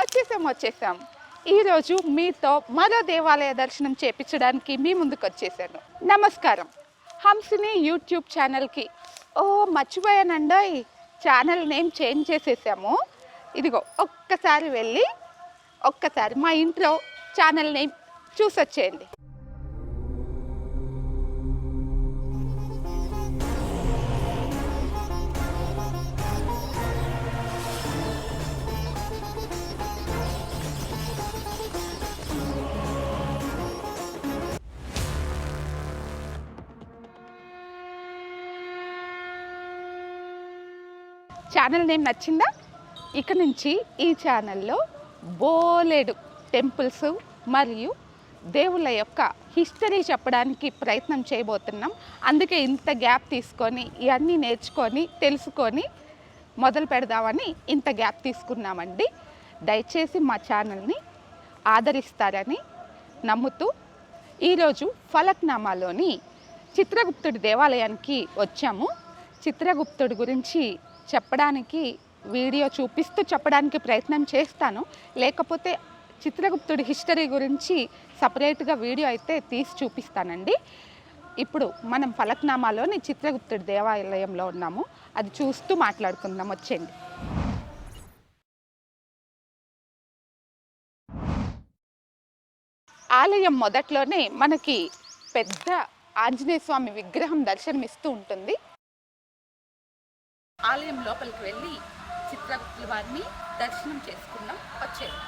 వచ్చేసాం. ఈరోజు మీతో మరో దేవాలయ దర్శనం చేపించడానికి మీ ముందుకు వచ్చేసాను. నమస్కారం. హంసిని యూట్యూబ్ ఛానల్కి మర్చిపోయానండోయ్, ఛానల్ నేమ్ చేంజ్ చేసేసాము. ఇదిగో ఒక్కసారి మా ఇంట్లో ఛానల్ నేమ్ చూసొచ్చేయండి. ఛానల్ నేమ్ నచ్చిందా? ఇక నుంచి ఈ ఛానల్లో బోలెడు టెంపుల్స్ మరియు దేవుళ్ళ యొక్క హిస్టరీ చెప్పడానికి ప్రయత్నం చేయబోతున్నాం. అందుకే ఇంత గ్యాప్ తీసుకొని ఇవన్నీ నేర్చుకొని తెలుసుకొని మొదలు పెడదామని ఇంత గ్యాప్ తీసుకున్నామండి. దయచేసి మా ఛానల్ని ఆదరిస్తారని నమ్ముతూ ఈరోజు ఫలక్నామాలోని చిత్రగుప్తుడి దేవాలయానికి వచ్చాము. చిత్రగుప్తుడి గురించి చెప్పడానికి వీడియో చూపిస్తూ చెప్పడానికి ప్రయత్నం చేస్తాను. లేకపోతే చిత్రగుప్తుడి హిస్టరీ గురించి సపరేట్గా వీడియో అయితే తీసి చూపిస్తానండి. ఇప్పుడు మనం ఫలక్నామాలోని చిత్రగుప్తుడి దేవాలయంలో ఉన్నాము. అది చూస్తూ మాట్లాడుకుందాం, వచ్చేయండి. ఆలయం మొదట్లోనే మనకి పెద్ద ఆంజనేయ స్వామి విగ్రహం దర్శనమిస్తూ ఉంటుంది. ఆలయం లోపలికి వెళ్ళి చిత్రగుప్తుల వారిని దర్శనం చేసుకున్నాం, వచ్చేయండి.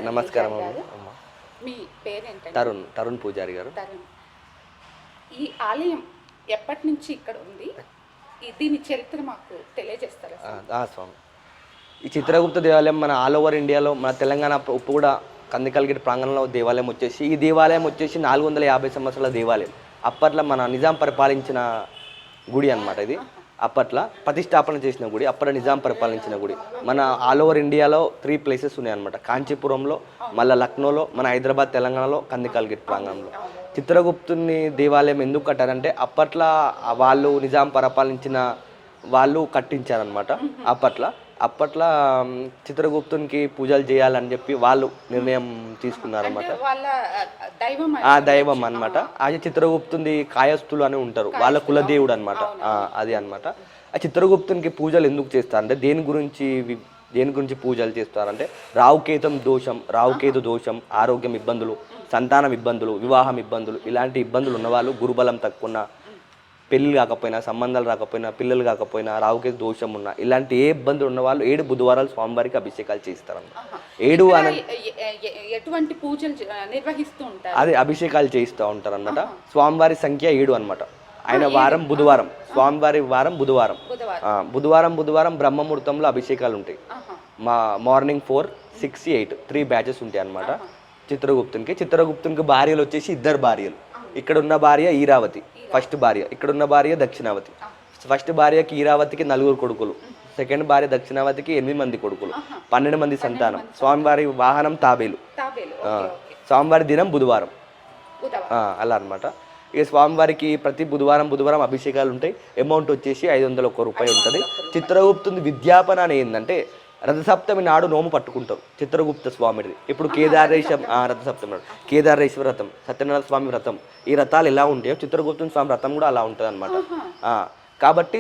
నమస్కారం. మీ పేరేంటి? తరుణ్ పూజారి గారు. ఈ ఆలయం ఎప్పటి నుంచి ఇక్కడ ఉంది? దీని చరిత్ర మాకు తెలియజేస్తారా? స్వామి, ఈ చిత్రగుప్త దేవాలయం మన ఆల్ ఓవర్ ఇండియాలో, మన తెలంగాణ ఉప్పుగూడ కందికల్గిరి ప్రాంగణంలో దేవాలయం వచ్చేసి, ఈ దేవాలయం వచ్చేసి 450 సంవత్సరాల దేవాలయం. అప్పట్లో మన నిజాం పరిపాలించిన గుడి అన్నమాట. ఇది అప్పట్లో ప్రతిష్టాపన చేసిన గుడి, అప్పట్లో నిజాం పరిపాలించిన గుడి. మన ఆల్ ఓవర్ ఇండియాలో 3 ప్లేసెస్ ఉన్నాయి అన్నమాట. కాంచీపురంలో, మళ్ళీ లక్నోలో, మన హైదరాబాద్ తెలంగాణలో, కందికల్గిరి ప్రాంగణంలో. చిత్రగుప్తుని దేవాలయం ఎందుకు కట్టారంటే అప్పట్లో వాళ్ళు నిజాం పరిపాలించిన వాళ్ళు కట్టించారనమాట. అప్పట్లో చిత్రగుప్తునికి పూజలు చేయాలని చెప్పి వాళ్ళు నిర్ణయం తీసుకున్నారనమాట. ఆ దైవం అనమాట. అది చిత్రగుప్తుని కాయస్థులు అని ఉంటారు, వాళ్ళ కులదేవుడు అనమాట. అది అనమాట. ఆ చిత్రగుప్తునికి పూజలు ఎందుకు చేస్తారంటే దేని గురించి పూజలు చేస్తారంటే రావుకేతు దోషం, ఆరోగ్యం ఇబ్బందులు, సంతానం ఇబ్బందులు, వివాహం ఇబ్బందులు, ఇలాంటి ఇబ్బందులు ఉన్నవాళ్ళు, గురుబలం తక్కువ, పెళ్ళి కాకపోయినా, సంబంధాలు రాకపోయినా, పిల్లలు కాకపోయినా, రావుకేతు దోషం ఉన్న, ఇలాంటి ఏ ఇబ్బందులు ఉన్న వాళ్ళు 7 బుధవారాలు స్వామివారికి అభిషేకాలు చేయిస్తారన్నమాట. 7 ఎటువంటి పూజలు నిర్వహిస్తూ ఉంటారు? అదే అభిషేకాలు చేయిస్తూ ఉంటారు అన్నమాట. స్వామివారి సంఖ్య 7 అనమాట. ఆయన వారం బుధవారం, స్వామివారి వారం బుధవారం బ్రహ్మముహూర్తంలో అభిషేకాలు ఉంటాయి. మార్నింగ్ 4, 6, 8 3 బ్యాచెస్ ఉంటాయి అన్నమాట. చిత్రగుప్తునికి భార్యలు వచ్చేసి 2 భార్యలు. ఇక్కడ ఉన్న భార్య ఈరావతి ఫస్ట్ భార్య, ఇక్కడ ఉన్న భార్య దక్షిణావతి. ఫస్ట్ భార్యకి ఈరావతికి 4 కొడుకులు, సెకండ్ భార్య దక్షిణావతికి 8 మంది కొడుకులు, 12 మంది సంతానం. స్వామివారి వాహనం తాబేలు, స్వామివారి దినం బుధవారం, అలా అనమాట. ఇక స్వామివారికి ప్రతి బుధవారం అభిషేకాలు ఉంటాయి. అమౌంట్ వచ్చేసి 501 రూపాయి ఉంటుంది. చిత్రగుప్తుని విద్యాపన అని ఏంటంటే రథసప్తమి నాడు నోము పట్టుకుంటారు చిత్రగుప్త స్వామిది. ఇప్పుడు రథసప్తమి నాడు కేదారేశ్వర వ్రతం, సత్యనారాయణ స్వామి వ్రతం, ఈ వ్రతాలు ఎలా ఉంటాయో చిత్రగుప్తుని స్వామి వ్రతం కూడా అలా ఉంటుంది అనమాట. కాబట్టి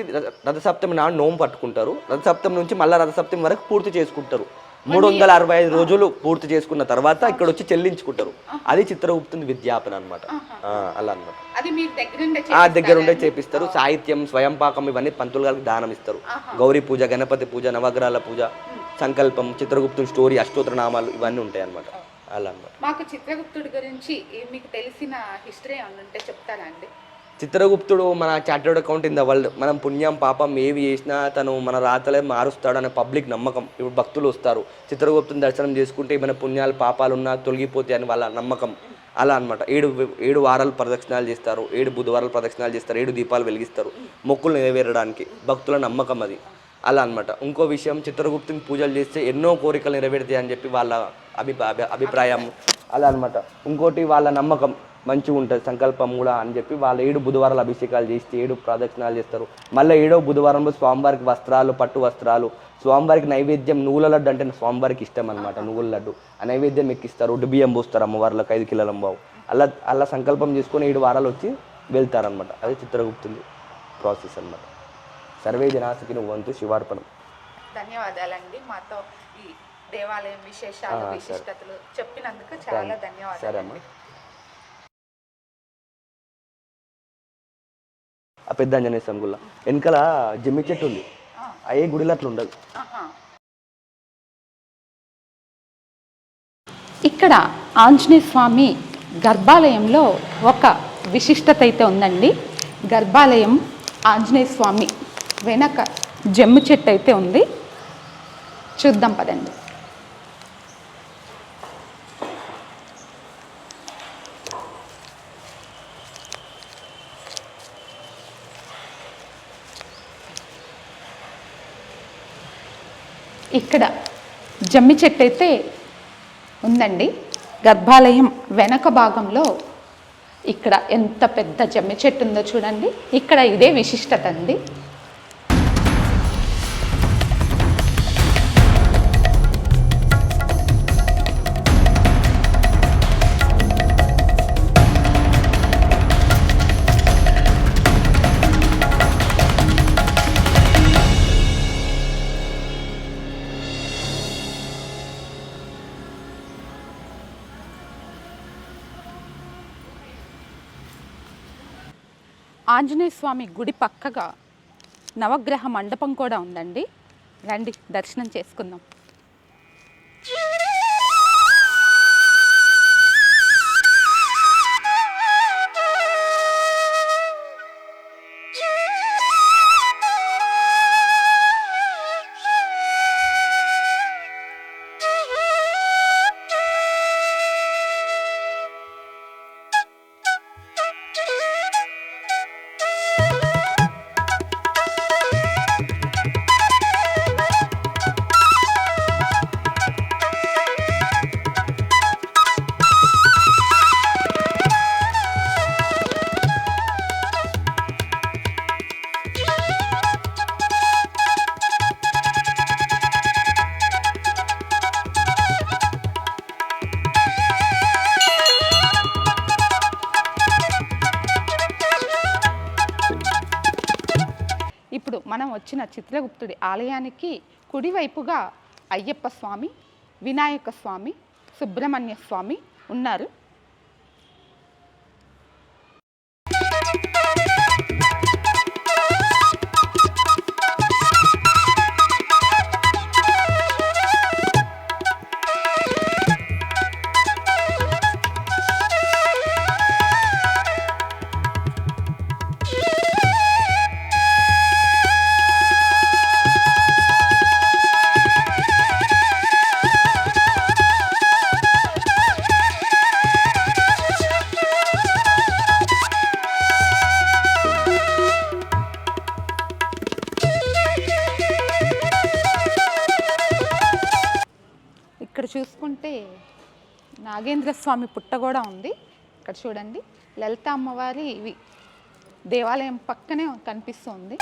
రథసప్తమి నాడు నోము పట్టుకుంటారు. రథసప్తమి నుంచి మళ్ళీ రథసప్తమి వరకు పూర్తి చేసుకుంటారు. 365 రోజులు పూర్తి చేసుకున్న తర్వాత ఇక్కడ వచ్చి చెల్లించుకుంటారు. అది చిత్రగుప్తుని విద్యాపన అనమాట. అలా అనమాట. దగ్గర ఉండే చేపిస్తారు. సాహిత్యం, స్వయం పాకం ఇవన్నీ పంతులు గారికి దానం ఇస్తారు. గౌరీ పూజ, గణపతి పూజ, నవగ్రహాల పూజ, సంకల్పం, చిత్రగుప్తుని స్టోరీ, అష్టోత్తర నామాలు ఇవన్నీ ఉంటాయి అనమాట. అలా అనమాట. మాకు చిత్రగుప్తుడి గురించి మీకు తెలిసిన హిస్టరీ ఉంటే చెప్తారా అండి? చిత్రగుప్తుడు మన chartered account in the world. మనం పుణ్యం పాపం ఏవి చేసినా తను మన రాతలే మారుస్తాడు అనే పబ్లిక్ నమ్మకం. ఇప్పుడు భక్తులు వస్తారు, చిత్రగుప్తుని దర్శనం చేసుకుంటే మన పుణ్యాలు పాపాలు ఉన్నా తొలగిపోతాయి అని వాళ్ళ నమ్మకం. అలా అనమాట. 7 వారాలు ప్రదక్షిణాలు చేస్తారు, 7 బుధవారాలు ప్రదక్షిణాలు చేస్తారు, 7 దీపాలు వెలిగిస్తారు మొక్కులు నెరవేరడానికి. భక్తుల నమ్మకం అది. అలా అనమాట. ఇంకో విషయం, చిత్రగుప్తుని పూజలు చేస్తే ఎన్నో కోరికలు నెరవేరుతాయి అని చెప్పి వాళ్ళ అభిప్రాయం. అలా అనమాట. ఇంకోటి వాళ్ళ నమ్మకం మంచిగా ఉంటుంది, సంకల్పం కూడా అని చెప్పి వాళ్ళు 7 బుధవారాలు అభిషేకాలు చేసి 7 ప్రదక్షిణాలు చేస్తారు. మళ్ళీ 7వ బుధవారంలో స్వామివారికి వస్త్రాలు, పట్టు వస్త్రాలు, స్వామివారికి నైవేద్యం నువ్వుల లడ్డు అంటే స్వామివారికి ఇష్టం అనమాట. నువ్వుల లడ్డు ఆ నైవేద్యం ఎక్కిస్తారు. ఉడ్డు బియ్యం పోస్తారు అమ్మవార్లకు 5 కిలోల బావు. అలా సంకల్పం చేసుకొని 7 వారాలు వచ్చి వెళ్తారనమాట. అది చిత్రగుప్తుని ప్రాసెస్ అనమాట. సర్వే జనాసుకి నువ్వంతు శివార్పణం. ధన్యవాదాలండి. మాతో ఈ దేవాలయం విశేషాలు, విశిష్టతలు చెప్పినందుకు చాలా ధన్యవాదాలు. సరే అమ్మ. ఆ పెద్ద ఆంజనేయ స్వామి గుళ్ళ వెనకాల జమ్మి చెట్టు ఉంది. అయ్యే గుడిలో అట్లా ఉండదు. ఇక్కడ ఆంజనేయ స్వామి గర్భాలయంలో ఒక విశిష్టత అయితే ఉందండి. గర్భాలయం ఆంజనేయ స్వామి వెనక జమ్మి చెట్టు అయితే ఉంది. చూద్దాం పదండి. ఇక్కడ జమ్మి చెట్టు అయితే ఉందండి. గర్భాలయం వెనక భాగంలో ఇక్కడ ఎంత పెద్ద జమ్మి చెట్టు ఉందో చూడండి. ఇక్కడ ఇదే విశిష్టత అండి. ఆంజనేయ స్వామి గుడి పక్కగా నవగ్రహ మండపం కూడా ఉందండి. రండి దర్శనం చేసుకుందాం. ఇప్పుడు మనం వచ్చిన చిత్రగుప్తుడి ఆలయానికి కుడివైపుగా అయ్యప్ప స్వామి, వినాయక స్వామి, సుబ్రహ్మణ్య స్వామి ఉన్నారు. నాగేంద్ర స్వామి పుట్ట కూడా ఉంది. ఇక్కడ చూడండి లలిత అమ్మవారి ఇవి దేవాలయం పక్కనే కనిపిస్తుంది.